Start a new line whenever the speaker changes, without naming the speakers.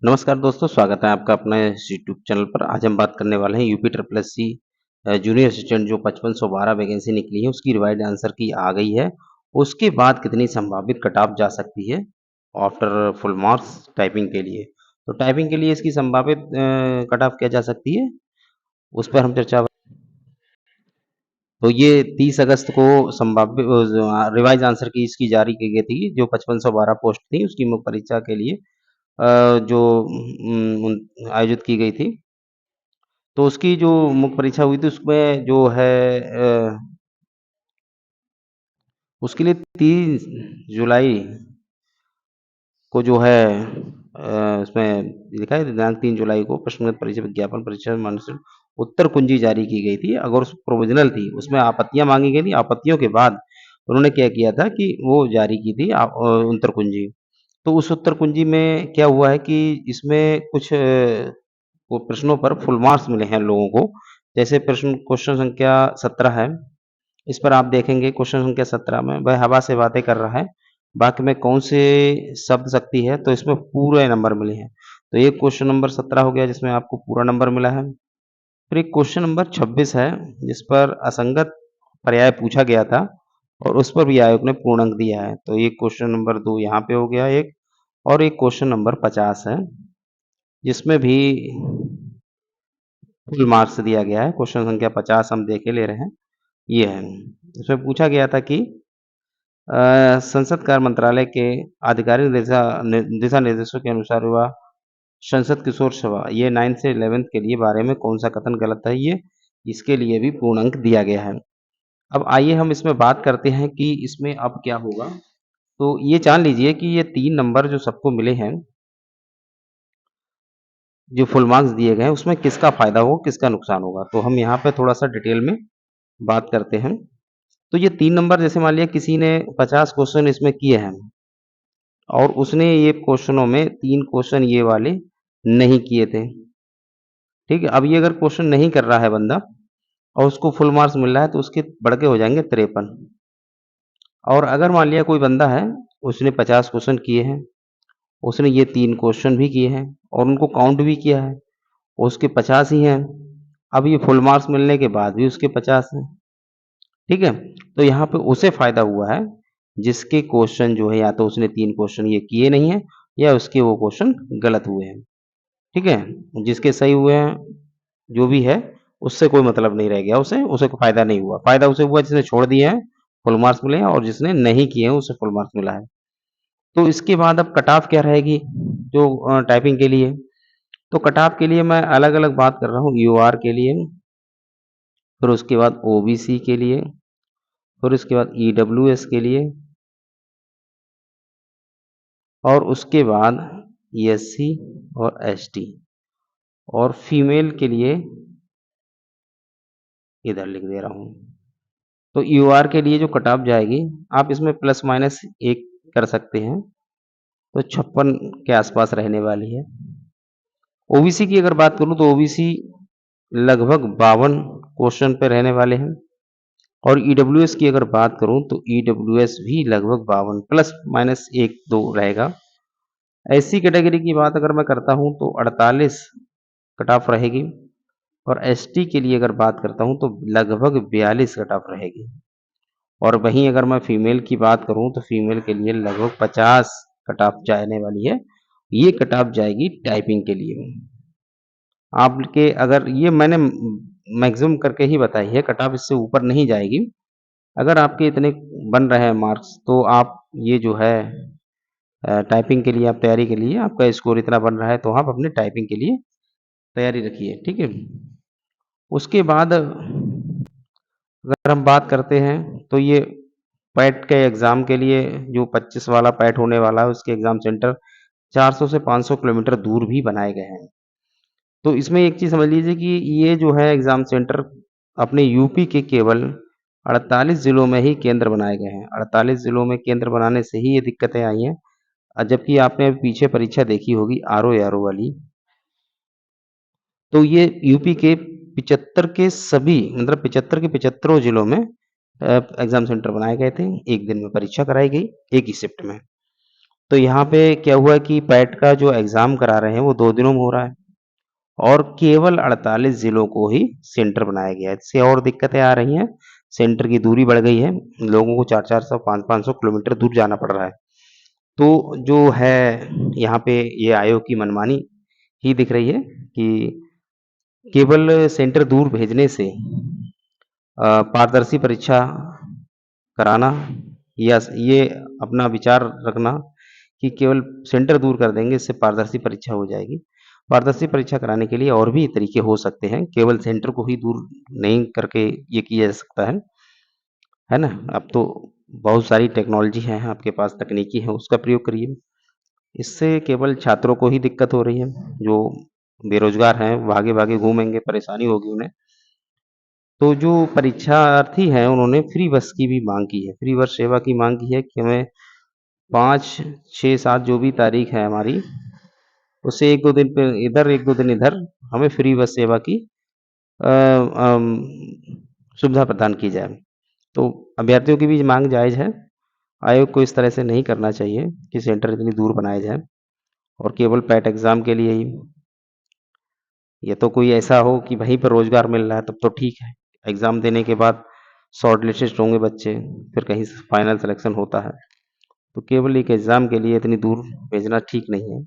नमस्कार दोस्तों, स्वागत है आपका अपने इस यूट्यूब चैनल पर। आज हम बात करने वाले हैं UP triple SC junior assistant जो 5512 वैकेंसी निकली है, उसकी रिवाइज्ड आंसर की आ गई है। उसके बाद कितनी संभावित कट ऑफ जा सकती है आफ्टर फुल मार्क्स टाइपिंग के लिए। तो टाइपिंग के लिए इसकी संभावित कट ऑफ क्या जा सकती है, उस पर हम चर्चा। तो ये 30 अगस्त को संभाव्य रिवाइज आंसर की इसकी जारी की गई थी, जो 5512 पोस्ट थी उसकी मुख्य परीक्षा के लिए जो आयोजित की गई थी। तो उसकी जो मुख्य परीक्षा हुई थी उसमें जो है उसके लिए 30 जुलाई को जो है उसमें लिखा है दिनांक 3 जुलाई को प्रश्नगत परीक्षा विज्ञापन परीक्षा मानसिक उत्तर कुंजी जारी की गई थी। अगर उस प्रोविजनल थी, उसमें आपत्तियां मांगी गई थी। आपत्तियों के बाद उन्होंने क्या किया था कि वो जारी की थी उत्तर कुंजी। तो उस उत्तर कुंजी में क्या हुआ है कि इसमें कुछ वो प्रश्नों पर फुल मार्क्स मिले हैं लोगों को। जैसे क्वेश्चन संख्या 17 है, इस पर आप देखेंगे क्वेश्चन संख्या 17 में वह हवा से बातें कर रहा है, वाक्य में कौन से शब्द शक्ति है, तो इसमें पूरे नंबर मिले हैं। तो एक क्वेश्चन नंबर 17 हो गया जिसमें आपको पूरा नंबर मिला है। फिर एक क्वेश्चन नंबर 26 है जिस पर असंगत पर्याय पूछा गया था और उस पर भी आयोग ने पूर्ण अंक दिया है। तो एक क्वेश्चन नंबर 2 यहाँ पे हो गया एक, और एक क्वेश्चन नंबर 50 है जिसमें भी फुल मार्क्स दिया गया है। क्वेश्चन संख्या 50 हम देखे ले रहे हैं, ये है। इसमें पूछा गया था कि संसद कार्य मंत्रालय के आधिकारिक दिशा निर्देशों के अनुसार हुआ संसद किशोर सभा ये 9 से 11th के लिए बारे में कौन सा कथन गलत है, ये इसके लिए भी पूर्ण अंक दिया गया है। अब आइए हम इसमें बात करते हैं कि इसमें अब क्या होगा। तो ये जान लीजिए कि ये 3 नंबर जो सबको मिले हैं, जो फुल मार्क्स दिए गए हैं, उसमें किसका फायदा होगा किसका नुकसान होगा। तो हम यहाँ पे थोड़ा सा डिटेल में बात करते हैं। तो ये 3 नंबर, जैसे मान लिया किसी ने 50 क्वेश्चन इसमें किए हैं और उसने ये क्वेश्चनों में 3 क्वेश्चन ये वाले नहीं किए थे, ठीक है। अब ये अगर क्वेश्चन नहीं कर रहा है बंदा और उसको फुल मार्क्स मिल रहा है तो उसके बढ़ के हो जाएंगे 53। और अगर मान लिया कोई बंदा है, उसने 50 क्वेश्चन किए हैं, उसने ये 3 क्वेश्चन भी किए हैं और उनको काउंट भी किया है, उसके 50 ही हैं। अब ये फुल मार्क्स मिलने के बाद भी उसके 50 हैं, ठीक है। तो यहाँ पे उसे फायदा हुआ है जिसके क्वेश्चन जो है या तो उसने 3 क्वेश्चन ये किए नहीं है या उसके वो क्वेश्चन गलत हुए हैं, ठीक है। जिसके सही हुए हैं जो भी है उससे कोई मतलब नहीं रह गया, उसे कोई फायदा नहीं हुआ। फायदा उसे हुआ जिसने छोड़ दिए हैं, फुल मार्क्स मिले हैं, और जिसने नहीं किए हैं उसे फुल मार्क्स मिला है। तो इसके बाद अब कट ऑफ क्या रहेगी जो टाइपिंग के लिए। तो कट ऑफ के लिए मैं अलग अलग बात कर रहा हूँ। यूआर के लिए, फिर उसके बाद ओबीसी के लिए, फिर उसके बाद ईडब्ल्यूएस के लिए, और उसके बाद एससी और एसटी, और फीमेल के लिए इधर लिख दे रहा हूँ। तो यूआर के लिए जो कट ऑफ जाएगी, आप इसमें प्लस माइनस 1 कर सकते हैं, तो 56 के आसपास रहने वाली है। ओबीसी की अगर बात करूं तो ओबीसी लगभग 52 क्वेश्चन पे रहने वाले हैं। और ईडब्ल्यूएस की अगर बात करूं तो ईडब्ल्यूएस भी लगभग 52 प्लस माइनस 1-2 रहेगा। एससी कैटेगरी की बात अगर मैं करता हूं तो 48 कट ऑफ रहेगी, और एसटी के लिए अगर बात करता हूं तो लगभग 42 कट ऑफ रहेगी। और वहीं अगर मैं फीमेल की बात करूं तो फीमेल के लिए लगभग 50 कट ऑफ जाने वाली है। ये कट ऑफ जाएगी टाइपिंग के लिए। आपके अगर ये मैंने मैक्सिमम करके ही बताई है, कट ऑफ इससे ऊपर नहीं जाएगी। अगर आपके इतने बन रहे हैं मार्क्स तो आप ये जो है टाइपिंग के लिए, आप तैयारी के लिए आपका स्कोर इतना बन रहा है तो आप अपने टाइपिंग के लिए तैयारी रखिए, ठीक है। उसके बाद अगर हम बात करते हैं तो ये पैट के एग्ज़ाम के लिए जो 25 वाला पैट होने वाला है, उसके एग्ज़ाम सेंटर 400 से 500 किलोमीटर दूर भी बनाए गए हैं। तो इसमें एक चीज़ समझ लीजिए कि ये जो है एग्ज़ाम सेंटर अपने यूपी के केवल 48 ज़िलों में ही केंद्र बनाए गए हैं। 48 ज़िलों में केंद्र बनाने से ही ये दिक्कतें आई हैं। जबकि आपने पीछे परीक्षा देखी होगी आरओ एआरओ वाली, तो ये यूपी के 75 के सभी, मतलब 75 के 75 ज़िलों में एग्ज़ाम सेंटर बनाए गए थे। एक दिन में परीक्षा कराई गई, एक ही शिफ्ट में। तो यहाँ पे क्या हुआ कि पैट का जो एग्ज़ाम करा रहे हैं वो 2 दिनों में हो रहा है और केवल 48 ज़िलों को ही सेंटर बनाया गया है। इससे और दिक्कतें आ रही हैं, सेंटर की दूरी बढ़ गई है, लोगों को 4-400 500-500 किलोमीटर दूर जाना पड़ रहा है। तो जो है यहाँ पे ये आयोग की मनमानी ही दिख रही है कि केवल सेंटर दूर भेजने से पारदर्शी परीक्षा कराना या ये अपना विचार रखना कि केवल सेंटर दूर कर देंगे, इससे पारदर्शी परीक्षा हो जाएगी। पारदर्शी परीक्षा कराने के लिए और भी तरीके हो सकते हैं, केवल सेंटर को ही दूर नहीं करके ये किया जा सकता है ना? अब तो बहुत सारी टेक्नोलॉजी है आपके पास, तकनीकी है, उसका प्रयोग करिए। इससे केवल छात्रों को ही दिक्कत हो रही है, जो बेरोज़गार हैं, भागे-भागे घूमेंगे, परेशानी होगी उन्हें। तो जो परीक्षार्थी हैं, उन्होंने फ्री बस की भी माँग की है, फ्री बस सेवा की माँग की है कि हमें 5, 6, 7 जो भी तारीख है हमारी, उससे 1-2 दिन पे इधर, 1-2 दिन इधर, हमें फ्री बस सेवा की सुविधा प्रदान की जाए। तो अभ्यर्थियों की भी माँग जायज़ है। आयोग को इस तरह से नहीं करना चाहिए कि सेंटर इतनी दूर बनाए जाएँ और केवल पैट एग्ज़ाम के लिए ही। ये तो कोई ऐसा हो कि वहीं पर रोज़गार मिल रहा है तब तो ठीक है। एग्ज़ाम देने के बाद शॉर्ट लिस्टेड होंगे बच्चे, फिर कहीं से फाइनल सिलेक्शन होता है। तो केवल एक एग्ज़ाम के लिए इतनी दूर भेजना ठीक नहीं है।